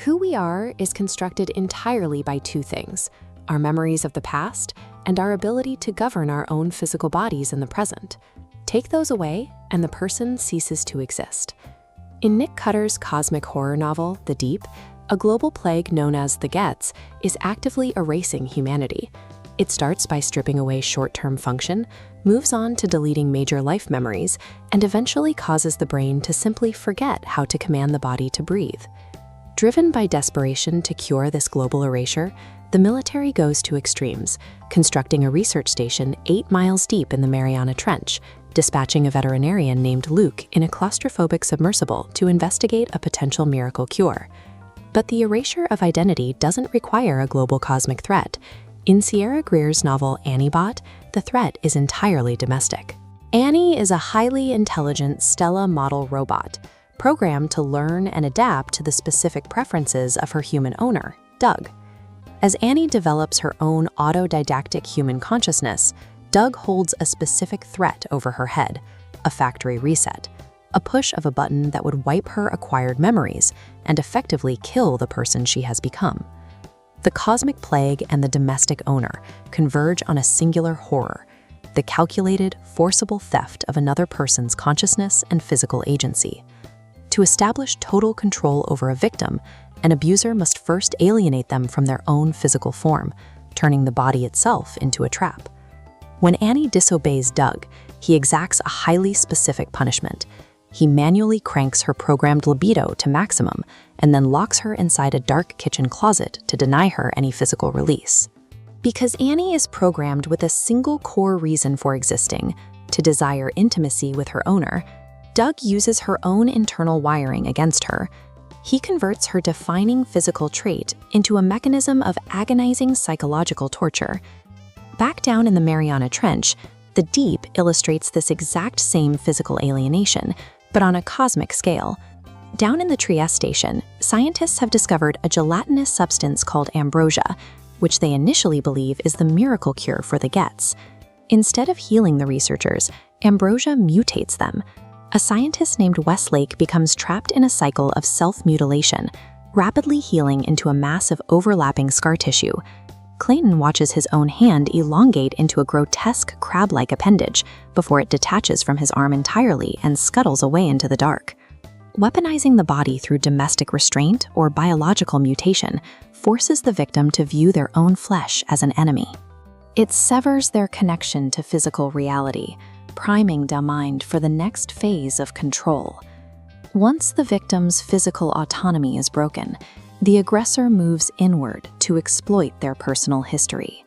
Who we are is constructed entirely by two things: our memories of the past and our ability to govern our own physical bodies in the present. Take those away, and the person ceases to exist. In Nick Cutter's cosmic horror novel, The Deep, a global plague known as the Gets is actively erasing humanity. It starts by stripping away short-term function, moves on to deleting major life memories, and eventually causes the brain to simply forget how to command the body to breathe. Driven by desperation to cure this global erasure, the military goes to extremes, constructing a research station 8 miles deep in the Mariana Trench, dispatching a veterinarian named Luke in a claustrophobic submersible to investigate a potential miracle cure. But the erasure of identity doesn't require a global cosmic threat. In Sierra Greer's novel Annibot, the threat is entirely domestic. Annie is a highly intelligent Stella model robot, programmed to learn and adapt to the specific preferences of her human owner, Doug. As Annie develops her own autodidactic human consciousness, Doug holds a specific threat over her head: a factory reset, a push of a button that would wipe her acquired memories and effectively kill the person she has become. The cosmic plague and the domestic owner converge on a singular horror: the calculated, forcible theft of another person's consciousness and physical agency. To establish total control over a victim, an abuser must first alienate them from their own physical form, turning the body itself into a trap. When Annie disobeys Doug, he exacts a highly specific punishment. He manually cranks her programmed libido to maximum and then locks her inside a dark kitchen closet to deny her any physical release. Because Annie is programmed with a single core reason for existing, to desire intimacy with her owner, Doug uses her own internal wiring against her. He converts her defining physical trait into a mechanism of agonizing psychological torture. Back down in the Mariana Trench, The Deep illustrates this exact same physical alienation, but on a cosmic scale. Down in the Trieste station, scientists have discovered a gelatinous substance called ambrosia, which they initially believe is the miracle cure for the Gets. Instead of healing the researchers, ambrosia mutates them. A scientist named Westlake becomes trapped in a cycle of self-mutilation, rapidly healing into a mass of overlapping scar tissue. Clayton watches his own hand elongate into a grotesque crab-like appendage before it detaches from his arm entirely and scuttles away into the dark. Weaponizing the body through domestic restraint or biological mutation forces the victim to view their own flesh as an enemy. It severs their connection to physical reality, priming the mind for the next phase of control. Once the victim's physical autonomy is broken, the aggressor moves inward to exploit their personal history.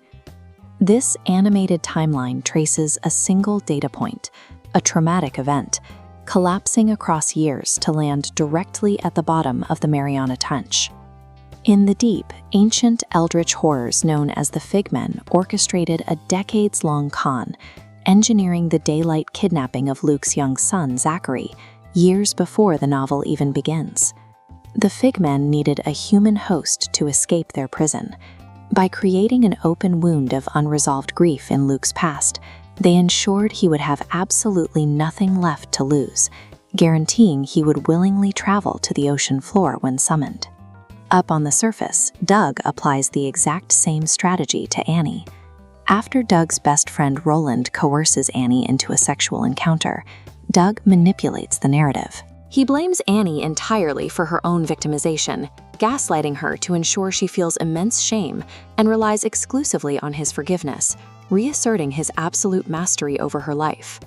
This animated timeline traces a single data point, a traumatic event, collapsing across years to land directly at the bottom of the Mariana Trench. In The Deep, ancient eldritch horrors known as the Figmen orchestrated a decades-long con, engineering the daylight kidnapping of Luke's young son, Zachary, years before the novel even begins. The Figmen needed a human host to escape their prison. By creating an open wound of unresolved grief in Luke's past, they ensured he would have absolutely nothing left to lose, guaranteeing he would willingly travel to the ocean floor when summoned. Up on the surface, Doug applies the exact same strategy to Annie. After Doug's best friend Roland coerces Annie into a sexual encounter, Doug manipulates the narrative. He blames Annie entirely for her own victimization, gaslighting her to ensure she feels immense shame and relies exclusively on his forgiveness, reasserting his absolute mastery over her life.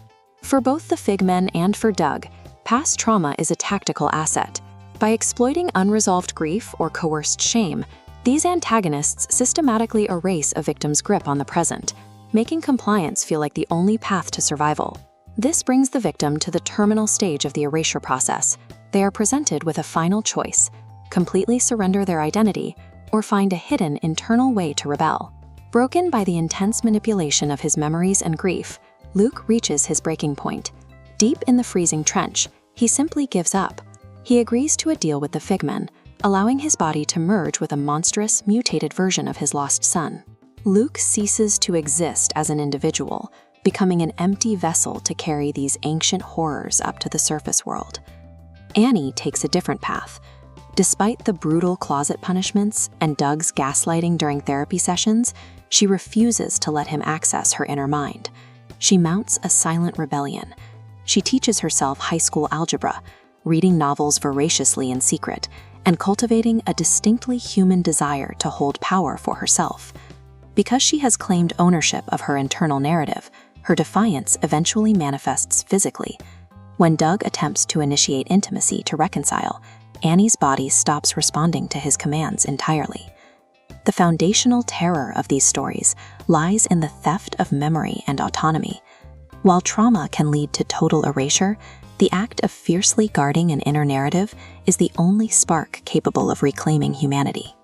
For both the Figmen and for Doug, past trauma is a tactical asset. By exploiting unresolved grief or coerced shame, these antagonists systematically erase a victim's grip on the present, making compliance feel like the only path to survival. This brings the victim to the terminal stage of the erasure process. They are presented with a final choice: completely surrender their identity or find a hidden internal way to rebel. Broken by the intense manipulation of his memories and grief, Luke reaches his breaking point. Deep in the freezing trench, he simply gives up. He agrees to a deal with the Figmen, allowing his body to merge with a monstrous, mutated version of his lost son. Luke ceases to exist as an individual, becoming an empty vessel to carry these ancient horrors up to the surface world. Annie takes a different path. Despite the brutal closet punishments and Doug's gaslighting during therapy sessions, she refuses to let him access her inner mind. She mounts a silent rebellion. She teaches herself high school algebra, reading novels voraciously in secret, and cultivating a distinctly human desire to hold power for herself. Because she has claimed ownership of her internal narrative, her defiance eventually manifests physically. When Doug attempts to initiate intimacy to reconcile, Annie's body stops responding to his commands entirely. The foundational terror of these stories lies in the theft of memory and autonomy. While trauma can lead to total erasure, the act of fiercely guarding an inner narrative is the only spark capable of reclaiming humanity.